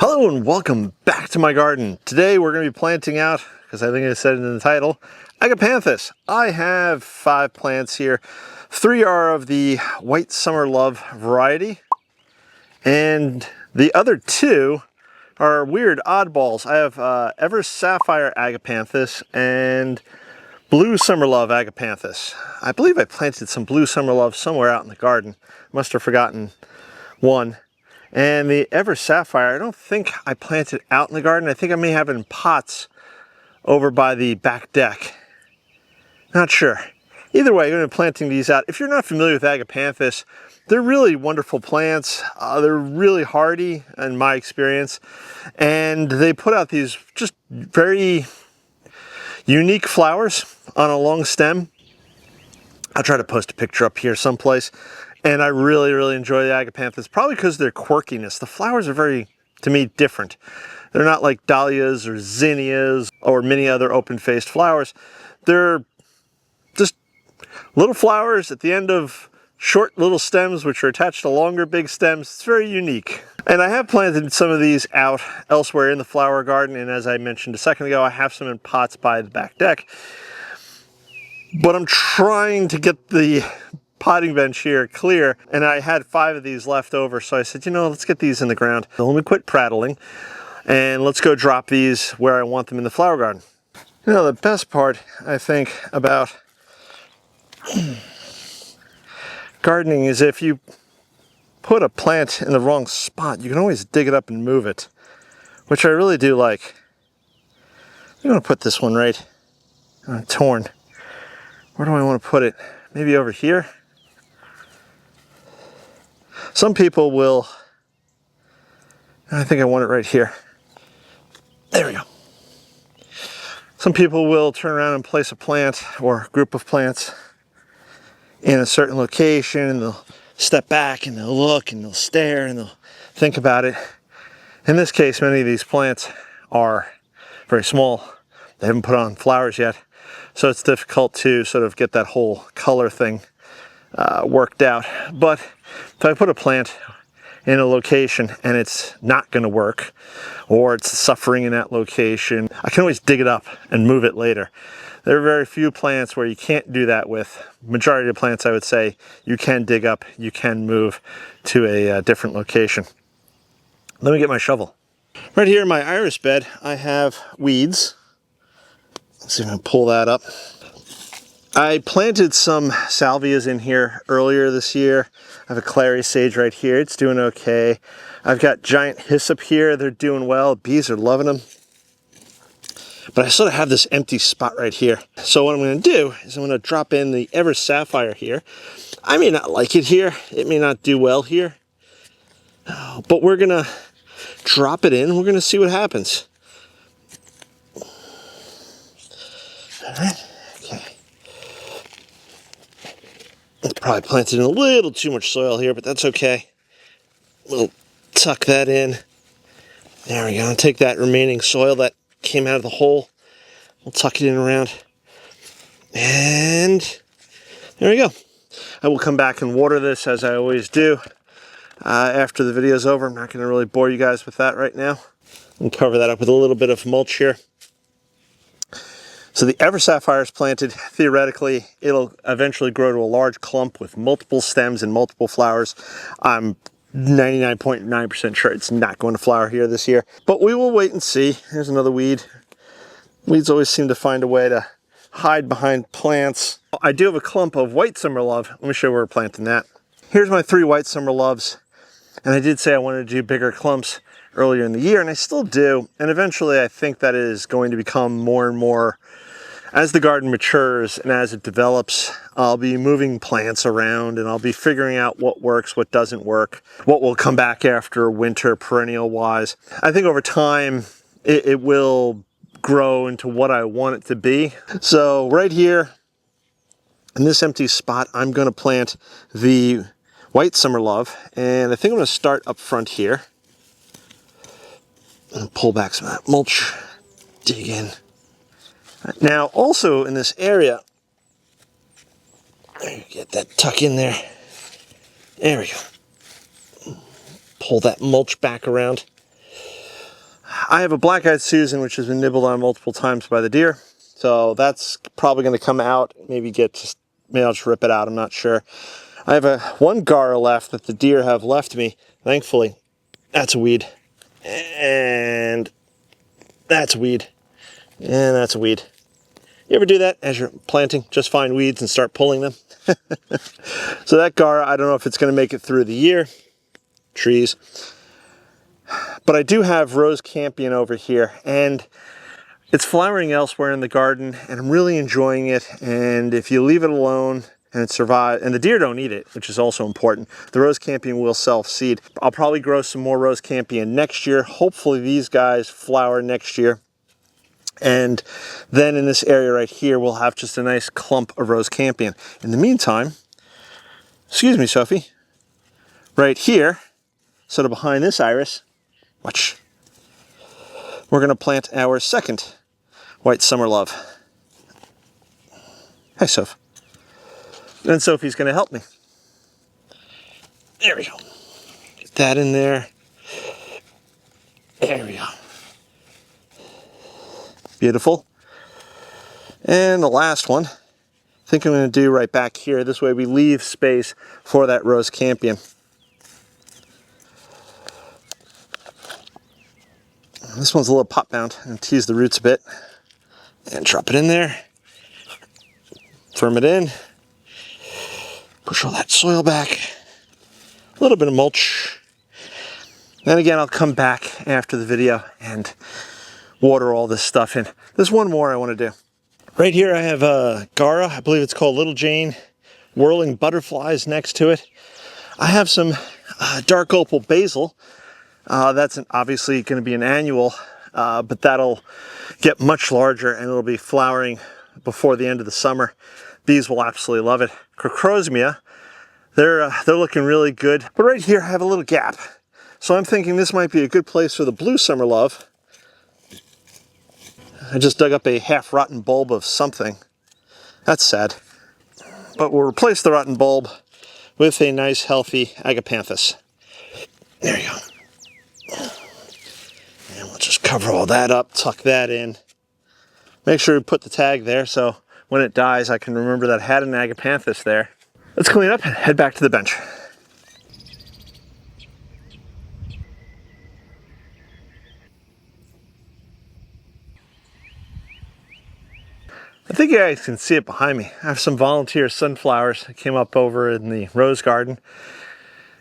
Hello and welcome back to my garden. Today we're going to be planting out, because I think I said it in the title, Agapanthus. I have 5 plants here. 3 are of the white summer love variety, and the other 2 are weird oddballs. I have ever sapphire Agapanthus and blue summer love Agapanthus. I believe I planted some blue summer love somewhere out in the garden. Must have forgotten one. And the Ever Sapphire, I don't think I planted out in the garden. I think I may have it in pots over by the back deck. Not sure. Either way, I'm going to be planting these out. If you're not familiar with Agapanthus, they're really wonderful plants. They're really hardy in my experience. And they put out these just very unique flowers on a long stem. I'll try to post a picture up here someplace. And I really enjoy the Agapanthus, probably because of their quirkiness. The flowers are very, to me, different. They're not like dahlias or zinnias or many other open-faced flowers. They're just little flowers at the end of short little stems which are attached to longer big stems. It's very unique. And I have planted some of these out elsewhere in the flower garden, and as I mentioned a second ago, I have some in pots by the back deck. But I'm trying to get the potting bench here clear, and I had 5 of these left over, so I said, you know, let's get these in the ground. So let me quit prattling and let's go drop these where I want them in the flower garden. You know, the best part, I think, about gardening is if you put a plant in the wrong spot, you can always dig it up and move it, which I really do like. I'm going to put this one right torn. Where do I want to put it? Maybe over here? Some people will, I think I want it right here. There we go. Some people will turn around and place a plant or a group of plants in a certain location, and they'll step back and they'll look and they'll stare and they'll think about it. In this case, many of these plants are very small. They haven't put on flowers yet, so it's difficult to sort of get that whole color thing worked out. But if I put a plant in a location and it's not going to work, or it's suffering in that location, I can always dig it up and move it later. There are very few plants where you can't do that with. Majority of plants, I would say, you can dig up, you can move to a different location. Let me get my shovel. Right here in my iris bed, I have weeds. Let's see if I can pull that up. I planted some salvias in here earlier this year. I have a clary sage right here. It's doing okay. I've got giant hyssop here. They're doing well. Bees are loving them. But I sort of have this empty spot right here. So what I'm going to do is I'm going to drop in the Ever Sapphire here. I may not like it here. It may not do well here. But we're going to drop it in. We're going to see what happens. All right. Probably planted in a little too much soil here, but that's okay. We'll tuck that in. There we go. And take that remaining soil that came out of the hole. We'll tuck it in around. And there we go. I will come back and water this as I always do after the video is over. I'm not going to really bore you guys with that right now. And cover that up with a little bit of mulch here. So the Ever Sapphire is planted. Theoretically, it'll eventually grow to a large clump with multiple stems and multiple flowers. I'm 99.9% sure it's not going to flower here this year, but we will wait and see. Here's another weed. Weeds always seem to find a way to hide behind plants. I do have a clump of white summer love. Let me show you where we're planting that. Here's my 3 white summer loves, and I did say I wanted to do bigger clumps earlier in the year, and I still do, and eventually I think that is going to become more and more. As the garden matures and as it develops, I'll be moving plants around and I'll be figuring out what works, what doesn't work, what will come back after winter perennial wise. I think over time it will grow into what I want it to be. So right here in this empty spot, I'm going to plant the white summer love, and I think I'm going to start up front here and pull back some of that mulch, dig in. Now, also in this area, get that tuck in there. There we go. Pull that mulch back around. I have a black-eyed Susan, which has been nibbled on multiple times by the deer. So that's probably going to come out, maybe I'll just rip it out, I'm not sure. I have one Gara left that the deer have left me, thankfully. That's a weed. And that's a weed. And that's a weed. You ever do that as you're planting? Just find weeds and start pulling them? So that Gara, I don't know if it's going to make it through the year. Trees. But I do have rose campion over here, and it's flowering elsewhere in the garden, and I'm really enjoying it. And if you leave it alone and it survives, and the deer don't eat it, which is also important, the rose campion will self-seed. I'll probably grow some more rose campion next year. Hopefully these guys flower next year. And then in this area right here, we'll have just a nice clump of rose campion. In the meantime, excuse me, Sophie, right here, sort of behind this iris, watch, we're going to plant our second white summer love. Hi, Soph. And Sophie's going to help me. There we go. Get that in there. There we go. Beautiful. And the last one, I think I'm going to do right back here. This way we leave space for that rose campion. This one's a little pot bound. I'm going to tease the roots a bit. And drop it in there. Firm it in. Push all that soil back. A little bit of mulch. Then again, I'll come back after the video and water all this stuff in. There's one more I want to do. Right here I have a Gara. I believe it's called Little Jane. Whirling butterflies next to it. I have some dark opal basil. That's obviously going to be an annual, but that'll get much larger and it'll be flowering before the end of the summer. Bees will absolutely love it. Crocosmia, they're looking really good. But right here I have a little gap. So I'm thinking this might be a good place for the blue summer love. I just dug up a half-rotten bulb of something. That's sad. But we'll replace the rotten bulb with a nice, healthy Agapanthus. There you go. And we'll just cover all that up, tuck that in. Make sure we put the tag there so when it dies I can remember that I had an Agapanthus there. Let's clean up and head back to the bench. I think you guys can see it behind me. I have some volunteer sunflowers that came up over in the rose garden.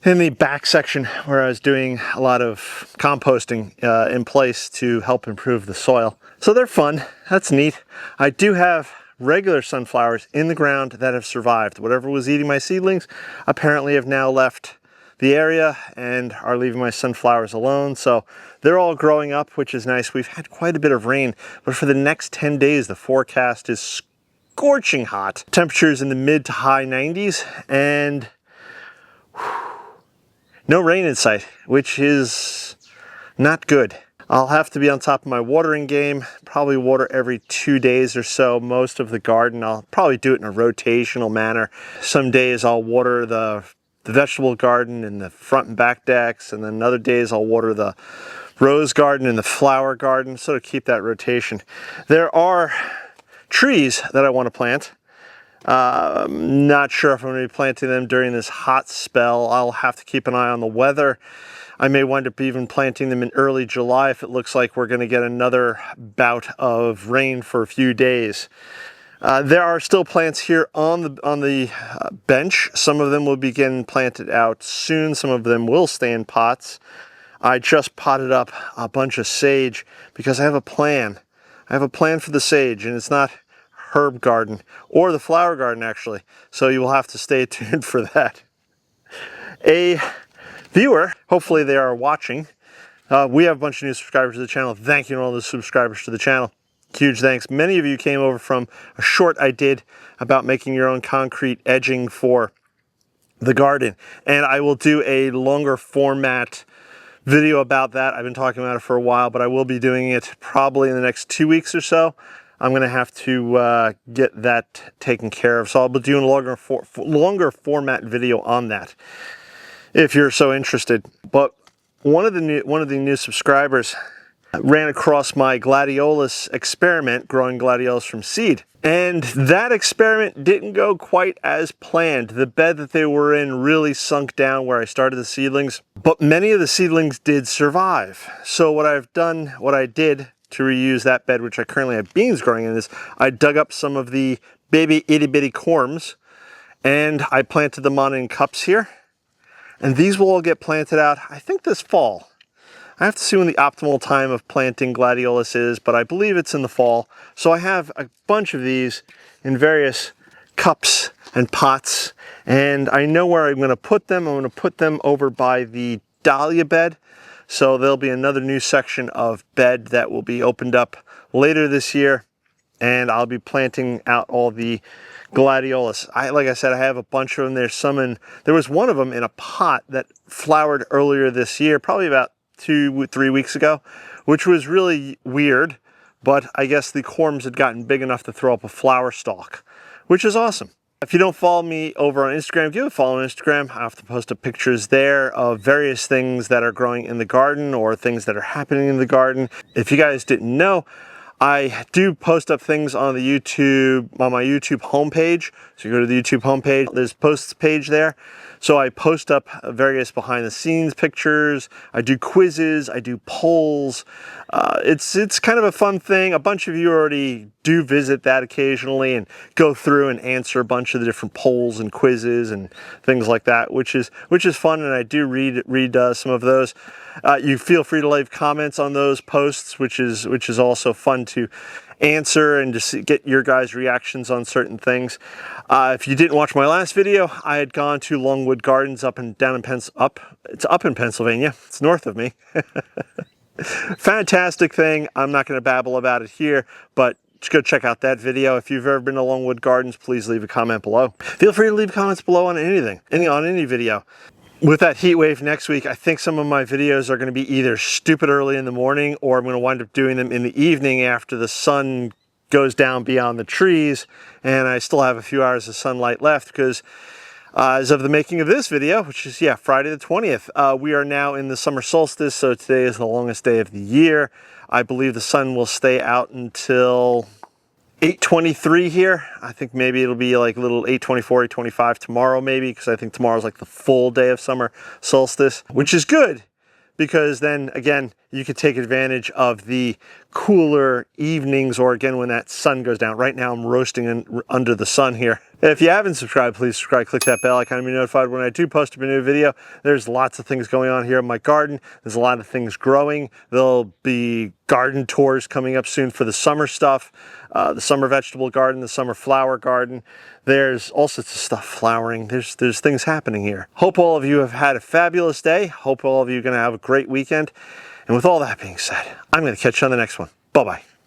In the back section where I was doing a lot of composting in place to help improve the soil. So they're fun, that's neat. I do have regular sunflowers in the ground that have survived. Whatever was eating my seedlings apparently have now left the area and are leaving my sunflowers alone. So they're all growing up, which is nice. We've had quite a bit of rain, but for the next 10 days, the forecast is scorching hot. Temperatures in the mid to high 90s and no rain in sight, which is not good. I'll have to be on top of my watering game, probably water every 2 days or so. Most of the garden, I'll probably do it in a rotational manner. Some days I'll water the vegetable garden and the front and back decks, and then other days I'll water the rose garden and the flower garden, sort of keep that rotation. There are trees that I want to plant. Not sure if I'm going to be planting them during this hot spell. I'll have to keep an eye on the weather. I may wind up even planting them in early July if it looks like we're going to get another bout of rain for a few days. There are still plants here on the bench. Some of them will begin planted out soon. Some of them will stay in pots. I just potted up a bunch of sage because I have a plan. I have a plan for the sage, and it's not herb garden or the flower garden actually. So you will have to stay tuned for that. A viewer, hopefully they are watching. We have a bunch of new subscribers to the channel. Thank you to all the subscribers to the channel. Huge thanks. Many of you came over from a short I did about making your own concrete edging for the garden. And I will do a longer format video about that. I've been talking about it for a while, but I will be doing it probably in the next 2 weeks or so. I'm going to have to get that taken care of. So I'll be doing a longer format video on that if you're so interested. But one of the new subscribers ran across my gladiolus experiment, growing gladiolus from seed. And that experiment didn't go quite as planned. The bed that they were in really sunk down where I started the seedlings, but many of the seedlings did survive. So what I did to reuse that bed, which I currently have beans growing in, is I dug up some of the baby itty bitty corms and I planted them on in cups here. And these will all get planted out, I think, this fall. I have to see when the optimal time of planting gladiolus is, but I believe it's in the fall. So I have a bunch of these in various cups and pots, and I know where I'm going to put them. I'm going to put them over by the dahlia bed. So there'll be another new section of bed that will be opened up later this year, and I'll be planting out all the gladiolus. Like I said, I have a bunch of them. There was one of them in a pot that flowered earlier this year, probably about 2-3 weeks ago, which was really weird, but I guess the corms had gotten big enough to throw up a flower stalk, which is awesome. If you don't follow me over on Instagram, give a follow on Instagram. I have to post up pictures there of various things that are growing in the garden or things that are happening in the garden. If you guys didn't know, I do post up things on my YouTube homepage. So you go to the YouTube homepage, there's posts page there. So I post up various behind the scenes pictures. I do quizzes, I do polls. It's kind of a fun thing. A bunch of you already do visit that occasionally and go through and answer a bunch of the different polls and quizzes and things like that, which is fun, and I do read some of those. You feel free to leave comments on those posts, which is also fun to answer and just get your guys' reactions on certain things. If you didn't watch my last video, I had gone to Longwood Gardens up in Pennsylvania. It's north of me. Fantastic thing. I'm not going to babble about it here, but just go check out that video. If you've ever been to Longwood Gardens, please leave a comment below. Feel free to leave comments below on anything, on any video. With that heat wave next week, I think some of my videos are going to be either stupid early in the morning, or I'm going to wind up doing them in the evening after the sun goes down beyond the trees and I still have a few hours of sunlight left, because as of the making of this video, which is Friday the 20th, we are now in the summer solstice, so today is the longest day of the year. I believe the sun will stay out until 8:23 here. I think maybe it'll be like a little 8:24, 8:25 tomorrow maybe, because I think tomorrow's like the full day of summer solstice, which is good, because then again, you could take advantage of the cooler evenings, or again, when that sun goes down. Right now I'm roasting under the sun here. If you haven't subscribed, please subscribe, click that bell icon to be notified when I do post a new video. There's lots of things going on here in my garden. There's a lot of things growing. There'll be garden tours coming up soon for the summer stuff, the summer vegetable garden, the summer flower garden. There's all sorts of stuff flowering. There's things happening here. Hope all of you have had a fabulous day. Hope all of you are going to have a great weekend. And with all that being said, I'm going to catch you on the next one. Bye-bye.